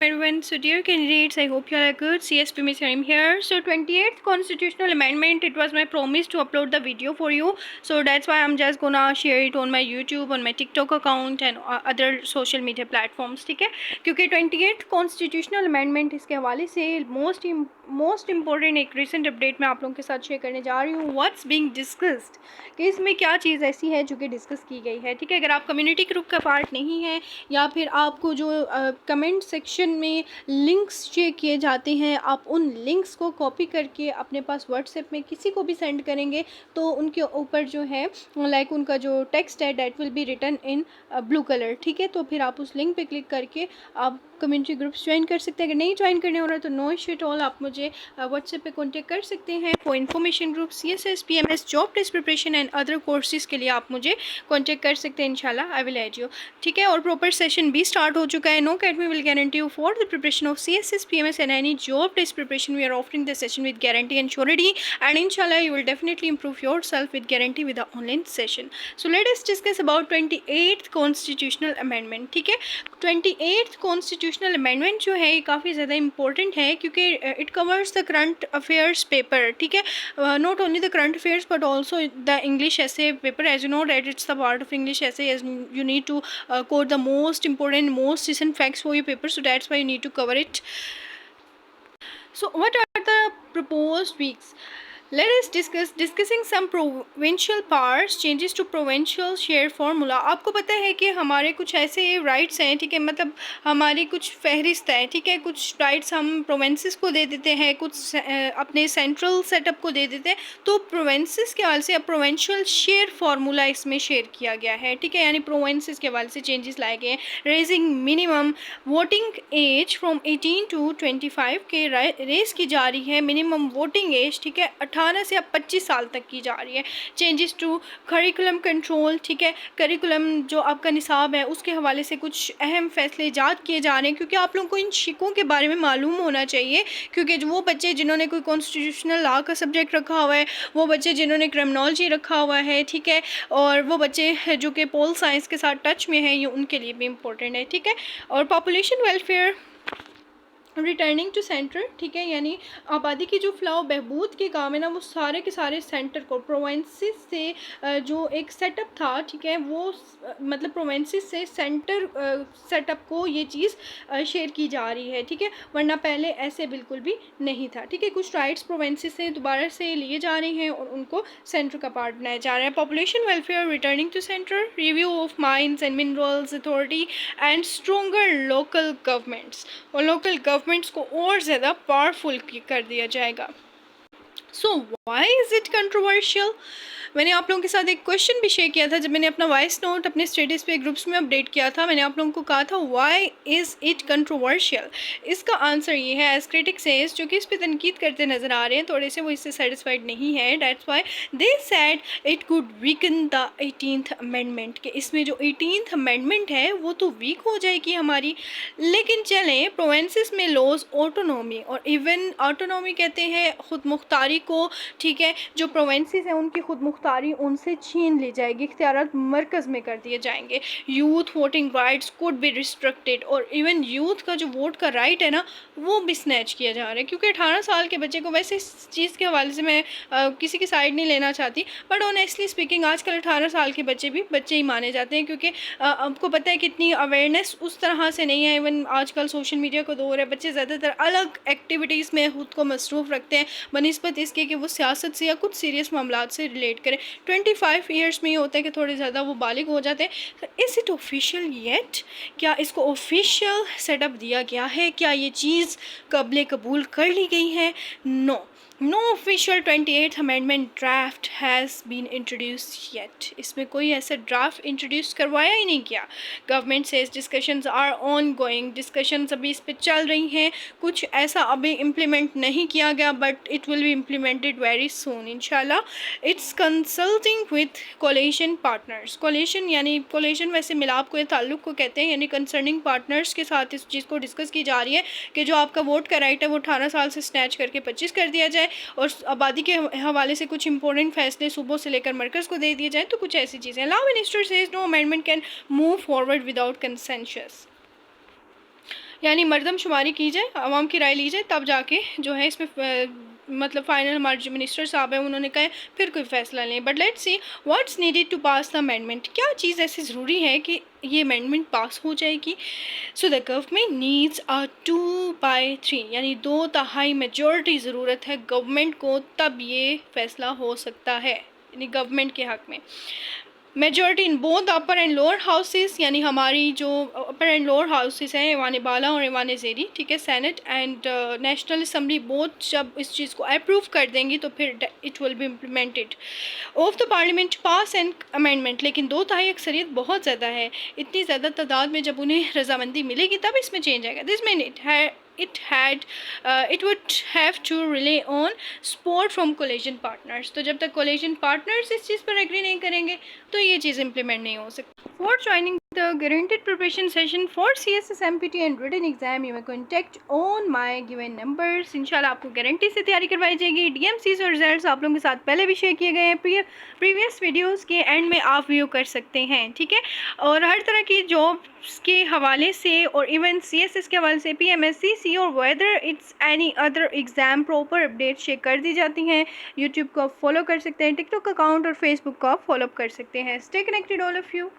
Everyone, so dear candidates, I hope you all are good. CSP Miss I'm here. So 28th constitutional amendment, it was my promise to upload the video for you. So that's why I'm just gonna share it on my YouTube, on my TikTok account and other social media platforms. ठीक है, क्योंकि 28th constitutional amendment इसके हवाले से most important एक recent update मैं आप लोगों के साथ शेयर करने जा रही हूँ. व्हाट्स बीइंग डिस्कस्ड, कि इसमें क्या चीज़ ऐसी है जो कि डिस्कस की गई है. ठीक है, अगर आप कम्युनिटी ग्रुप का पार्ट नहीं है या फिर आपको जो कमेंट सेक्शन में लिंक्स शेयर किए जाते हैं, आप उन लिंक्स को कॉपी करके अपने पास व्हाट्सएप में किसी को भी सेंड करेंगे तो उनके ऊपर जो है लाइक उनका जो टेक्स्ट है that will be written in blue colour. ठीक है, तो फिर आप उस लिंक पे क्लिक करके आप कम्युनिटी ग्रुप्स ज्वाइन कर सकते हैं. अगर नहीं ज्वाइन करने हो रहा है तो नो इशू एट ऑल, आप मुझे व्हाट्सएप पे कांटेक्ट कर सकते हैं for information group CSS PMS job test preparation and other courses के लिए आप मुझे कांटेक्ट कर सकते हैं. इंशाल्लाह आई विल एड यू. ठीक है, और प्रॉपर सेशन भी स्टार्ट हो चुका है. No academy will guarantee you for the preparation of CSS PMS and any job test preparation. We are offering the session with guarantee and surety and इंशाल्लाह you will definitely improve yourself with guarantee with the online session. So let us discuss about 28th constitutional amendment. ठीक है, 28th constitutional amendment जो है ये काफ़ी ज़्यादा important है क्योंकि it covers the current affairs paper. ठीक है, not only the current affairs but also the English essay paper. As you know that it's the part of English essay as you need to quote the most important, most recent facts for your paper, so that's why you need to cover it. So what are the proposed weeks? Let us discussing some provincial powers, changes to provincial share formula. आपको पता है कि हमारे कुछ ऐसे rights हैं. ठीक है, मतलब हमारी कुछ फहरिस्त है. ठीक है, कुछ राइट्स हम प्रोविंसेस को दे देते हैं, कुछ अपने सेंट्रल सेटअप को दे देते हैं. तो प्रोविंसेस के हवाले से अब प्रोविंशियल शेयर फार्मूला इसमें शेयर किया गया है. ठीक है, यानी प्रोविंसेस के हवाले से चेंजेस लाए गए हैं. Raising minimum voting age from 18 to 25 के रेस की जा रही है. मिनिमम वोटिंग एज ठीक है 18 से अब 25 साल तक की जा रही है. Changes to curriculum control. ठीक है, करिकुलम जो आपका निसाब है उसके हवाले से कुछ अहम फैसले ईजाद किए जा रहे हैं क्योंकि आप लोगों को इन शिकों के बारे में मालूम होना चाहिए. क्योंकि जो वो बच्चे जिन्होंने कोई कॉन्स्टिट्यूशनल लॉ का सब्जेक्ट रखा हुआ है, वो बच्चे जिन्होंने क्रिमिनोलॉजी रखा हुआ है, ठीक है, और वो बच्चे जो कि पोल साइंस के साथ टच में हैं, ये उनके लिए भी इम्पोर्टेंट है. ठीक है, और population welfare returning to centre. ठीक है, यानी आबादी की जो फलाह बहबूद के काम है ना, वो सारे के सारे सेंटर को प्रोविंसेस से जो एक सेटअप था, ठीक है, वो मतलब प्रोविंसेस से सेंटर सेटअप को ये चीज़ शेयर की जा रही है. ठीक है, वरना पहले ऐसे बिल्कुल भी नहीं था. ठीक है, कुछ राइट्स प्रोविंसेस से दोबारा से लिए जा रहे हैं और उनको सेंटर का पार्ट बनाया जा रहा है. Population welfare returning to centre, review of mines and minerals authority and stronger local governments, और लोकल गवर्नमेंट्स को और ज़्यादा पावरफुल कर दिया जाएगा. So why is it controversial? मैंने आप लोगों के साथ एक क्वेश्चन भी शेयर किया था जब मैंने अपना वॉइस नोट अपने स्टेटस पे ग्रुप्स में अपडेट किया था. मैंने आप लोगों को कहा था व्हाई इज़ इट कंट्रोवर्शियल. इसका आंसर ये है, एज क्रिटिक्स सेज, जो कि इस पर तनकीद करते नज़र आ रहे हैं थोड़े से, वो इससे सेटिस्फाइड नहीं है. That's why they said it could weaken the 18th amendment, कि इसमें जो 18th अमेंडमेंट है वो तो वीक हो जाएगी हमारी. लेकिन चलें, प्रोविंसेस में लॉज ऑटोनॉमी, और इवन ऑटोनॉमी कहते हैं खुद मुख्तारी को. ठीक है, जो प्रोविंसेस हैं उनकी खुद मुख्तारी उनसे छीन ली जाएगी, इख्तियारात मरकज़ में कर दिए जाएंगे. Youth voting rights could be restricted, और इवन यूथ का जो वोट का राइट है ना वो भी स्नैच किया जा रहा है. क्योंकि 18 साल के बच्चे को, वैसे इस चीज़ के हवाले से मैं किसी की साइड नहीं लेना चाहती, बट ऑनेस्टली स्पीकिंग आजकल 18 साल के बच्चे भी बच्चे ही माने जाते हैं. क्योंकि आपको पता है कितनी अवेयरनेस उस तरह से नहीं है. इवन आजकल सोशल मीडिया का दौर है, बच्चे ज़्यादातर अलग एक्टिविटीज़ में खुद को मसरूफ़ रखते हैं बनिस्बत इसके कि वो सियासत से या कुछ सीरियस मामलात से रिलेट करें. 25 ईयर्स में ये होता है कि थोड़े ज़्यादा वो बालिग हो जाते हैं. तो इज़ इट ऑफिशियल येट? क्या इसको ऑफिशियल सेटअप दिया गया है? क्या ये चीज़ कबले कबूल कर ली गई है? No, no official 28th amendment draft has been introduce yet. इसमें कोई ऐसा ड्राफ्ट इंट्रोड्यूस करवाया ही नहीं गया. गवर्नमेंट से discussions are ongoing, discussions अभी इस पर चल रही हैं. कुछ ऐसा अभी इम्प्लीमेंट नहीं किया गया, but it will be implemented very soon इंशाल्लाह. It's consulting with coalition partners. Coalition यानी कोलिशन वैसे मिलाप को या ताल्लुक़ को कहते हैं, यानी कंसर्निंग पार्टनर्स के साथ इस चीज़ को डिस्कस की जा रही है कि जो आपका वोट का राइट है वो 18 साल से स्नैच करके 25 कर दिया जाए, और आबादी के हवाले से कुछ इंपॉर्टेंट फैसले सूबों से लेकर मरकज़ को दे दिए जाए. तो कुछ ऐसी चीज़ें. Law minister says no amendment can move forward without consensus. यानी मरदमशुमारी की जाए, आवाम की राय ली जाए, तब जाके जो है इसमें मतलब फाइनल हमारे जो मिनिस्टर साहब हैं उन्होंने कहा फिर कोई फ़ैसला लें। But let's see what's needed to pass the amendment. क्या चीज़ ऐसी ज़रूरी है कि ये अमेंडमेंट पास हो जाएगी? So the government needs a 2/3 यानी 2/3 मेजॉरिटी ज़रूरत है गवर्नमेंट को, तब ये फ़ैसला हो सकता है यानी गवर्नमेंट के हक़ में। Majority in both upper and lower houses, यानी हमारी जो अपर एंड लोअर हाउसेस हैं ईवान बाला और ईवान ज़ेरी, ठीक है, senate and national assembly both जब इस चीज़ को अप्रूव कर देंगी तो फिर it will be implemented of the parliament pass and amendment. लेकिन 2/3 अक्सरियत बहुत ज़्यादा है, इतनी ज़्यादा तादाद में जब उन्हें रजामंदी मिलेगी तब इसमें चेंज आएगा। This mean it would have to rely on support from coalition partners। तो जब तक coalition partners इस चीज़ पर एग्री नहीं करेंगे तो ये चीज़ इम्प्लीमेंट नहीं हो सकती। For joining the guaranteed preparation session for CSS MPT and written exam, you may contact on my given numbers। इंशाल्लाह आपको गारंटी से तैयारी करवाई जाएगी। DMCs और रिजल्ट्स आप लोगों के साथ पहले भी शेयर किए गए हैं, प्रीवियस वीडियोस के एंड में आप व्यू कर सकते हैं, ठीक है। और हर तरह की जॉब्स के हवाले से और इवन CSS के हवाले से PMSC और whether it's any other exam proper update share कर दी जाती हैं। यूट्यूब को आप फॉलो कर सकते हैं, टिकटॉक अकाउंट और फेसबुक को आप फॉलो कर सकते हैं। Stay connected all of you.